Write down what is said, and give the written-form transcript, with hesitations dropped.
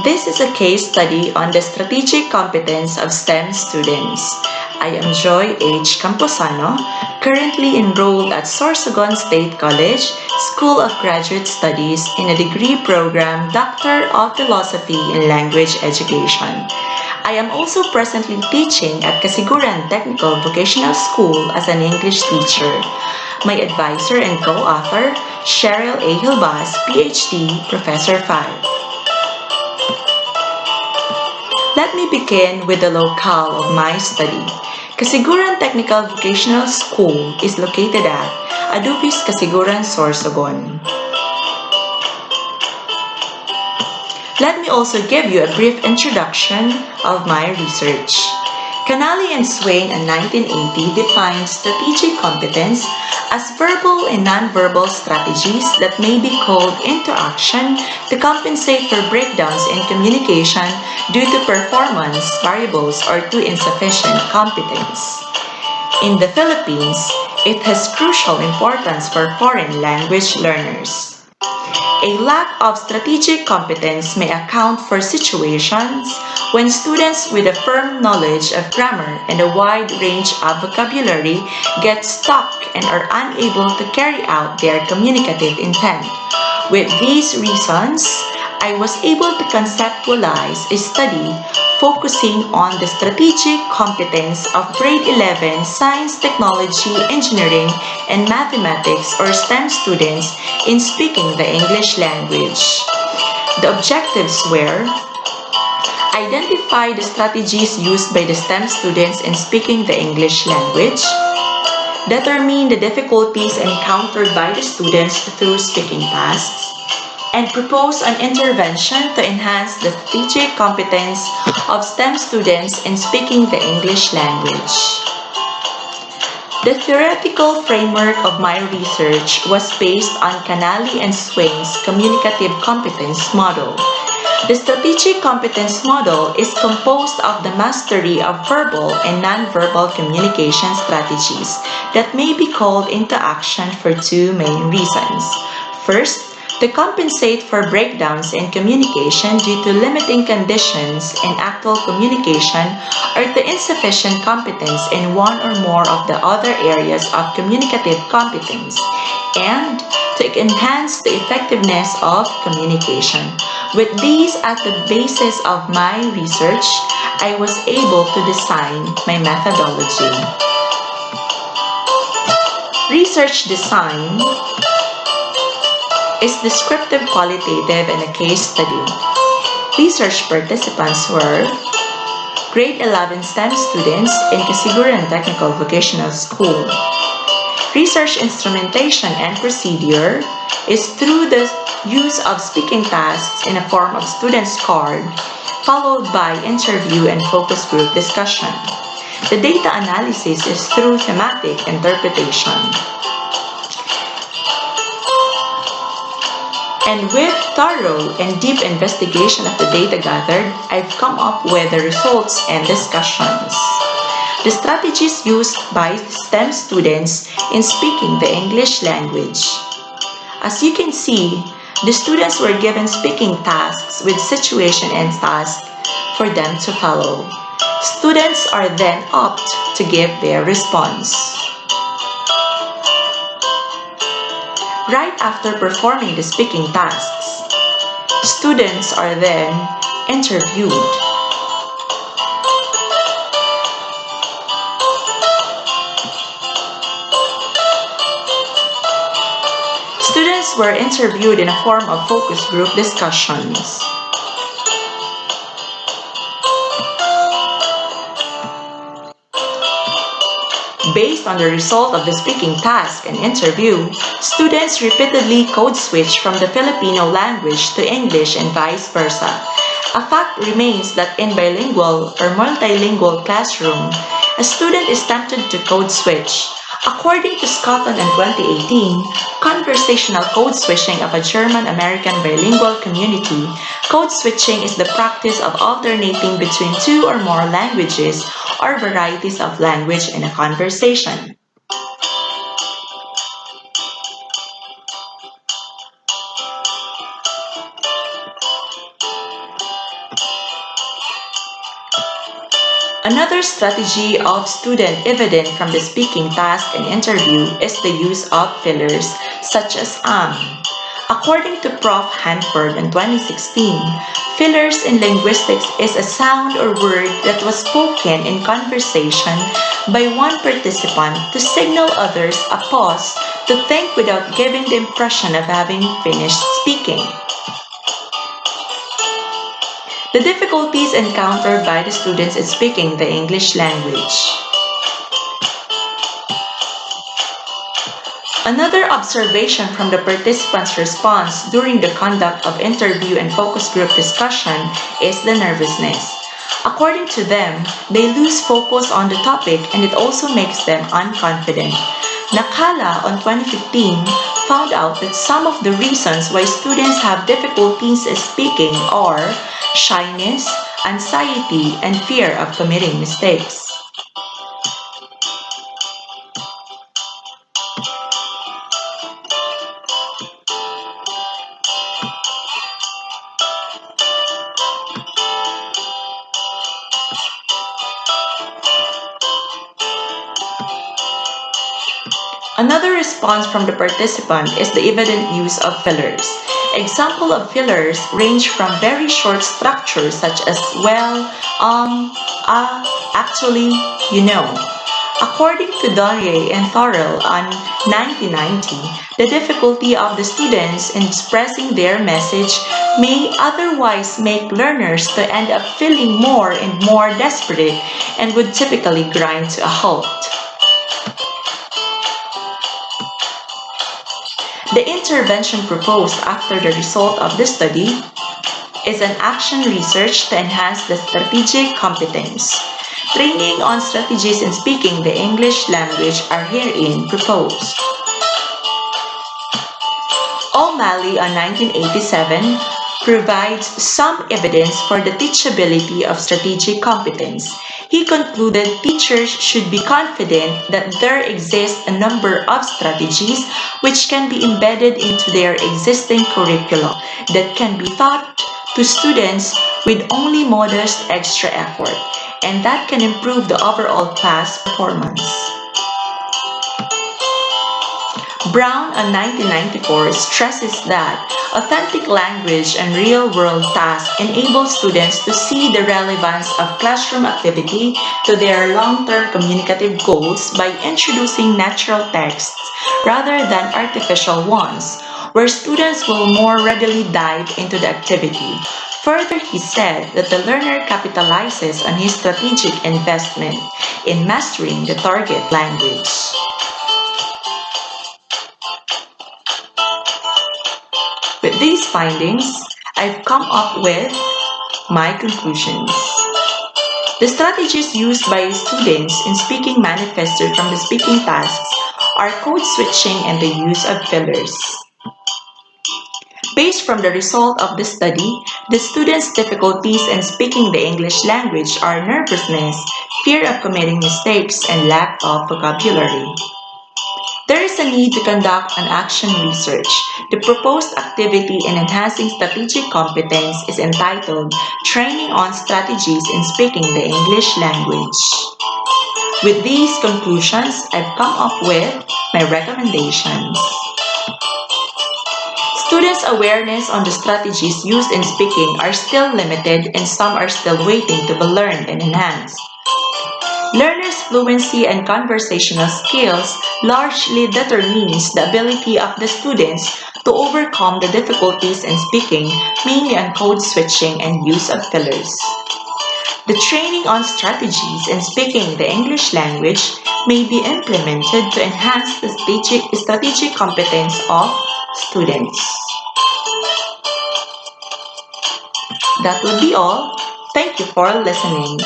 This is a case study on the strategic competence of STEM students. I am Joy H. Camposano, currently enrolled at Sorsogon State College, School of Graduate Studies in a degree program Doctor of Philosophy in Language Education. I am also presently teaching at Casiguran Technical Vocational School as an English teacher. My advisor and co-author, Cheryl A. Hilbas, PhD, Professor 5. Let me begin with the locale of my study. Casiguran Technical Vocational School is located at Adupis Casiguran, Sorsogon. Let me also give you a brief introduction of my research. Canali and Swain in 1980 defined strategic competence as verbal and nonverbal strategies that may be called into action to compensate for breakdowns in communication due to performance variables or to insufficient competence. In the Philippines, it has crucial importance for foreign language learners. A lack of strategic competence may account for situations when students with a firm knowledge of grammar and a wide range of vocabulary get stuck and are unable to carry out their communicative intent. With these reasons, I was able to conceptualize a study focusing on the strategic competence of grade 11 science, technology, engineering, and mathematics or STEM students in speaking the English language. The objectives were: identify the strategies used by the STEM students in speaking the English language, determine the difficulties encountered by the students through speaking tasks, and propose an intervention to enhance the strategic competence of STEM students in speaking the English language. The theoretical framework of my research was based on Canali and Swain's communicative competence model. The strategic competence model is composed of the mastery of verbal and nonverbal communication strategies that may be called into action for two main reasons. First, to compensate for breakdowns in communication due to limiting conditions in actual communication or to insufficient competence in one or more of the other areas of communicative competence, and to enhance the effectiveness of communication. With these as the basis of my research, I was able to design my methodology. Research design is descriptive, qualitative, and a case study. Research participants were grade 11 STEM students in Casiguran Technical Vocational School. Research instrumentation and procedure is through the use of speaking tasks in a form of student's card, followed by interview and focus group discussion. The data analysis is through thematic interpretation. And with thorough and deep investigation of the data gathered, I've come up with the results and discussions. The strategies used by STEM students in speaking the English language. As you can see, the students were given speaking tasks with situation and task for them to follow. Students are then asked to give their response. Right after performing the speaking tasks, students are then interviewed. Students were interviewed in a form of focus group discussions. Based on the result of the speaking task and interview, students repeatedly code switch from the Filipino language to English and vice versa. A fact remains that in bilingual or multilingual classroom, a student is tempted to code switch. According to Scotland in 2018, conversational code switching of a German-American bilingual community, code switching is the practice of alternating between two or more languages or varieties of language in a conversation. Another strategy of student evident from the speaking task and interview is the use of fillers such as According to Prof. Hanford in 2016, fillers in linguistics is a sound or word that was spoken in conversation by one participant to signal others a pause to think without giving the impression of having finished speaking. The difficulties encountered by the students in speaking the English language. Another observation from the participants' response during the conduct of interview and focus group discussion is the nervousness. According to them, they lose focus on the topic and it also makes them unconfident. Nakala on 2015 found out that some of the reasons why students have difficulties in speaking are shyness, anxiety, and fear of committing mistakes. Another response from the participant is the evident use of fillers. Example of fillers range from very short structures such as well, actually, you know. According to Donrier and Thorell on 1990, the difficulty of the students in expressing their message may otherwise make learners to end up feeling more and more desperate and would typically grind to a halt. The intervention proposed after the result of the study is an action research to enhance the strategic competence. Training on strategies in speaking the English language are herein proposed. O'Malley on 1987 provides some evidence for the teachability of strategic competence. He concluded teachers should be confident that there exists a number of strategies which can be embedded into their existing curriculum that can be taught to students with only modest extra effort, and that can improve the overall class performance. Brown on 1994 stresses that authentic language and real-world tasks enable students to see the relevance of classroom activity to their long-term communicative goals by introducing natural texts rather than artificial ones, where students will more readily dive into the activity. Further, he said that the learner capitalizes on his strategic investment in mastering the target language. With these findings, I've come up with my conclusions. The strategies used by students in speaking manifested from the speaking tasks are code switching and the use of fillers. Based from the result of the study, the students' difficulties in speaking the English language are nervousness, fear of committing mistakes, and lack of vocabulary. There is a need to conduct an action research. The proposed activity in enhancing strategic competence is entitled Training on Strategies in Speaking the English Language. With these conclusions, I've come up with my recommendations. Students' awareness on the strategies used in speaking are still limited and some are still waiting to be learned and enhanced. Learners' fluency and conversational skills largely determines the ability of the students to overcome the difficulties in speaking, mainly on code switching and use of fillers. The training on strategies in speaking the English language may be implemented to enhance the strategic competence of students. That would be all. Thank you for listening.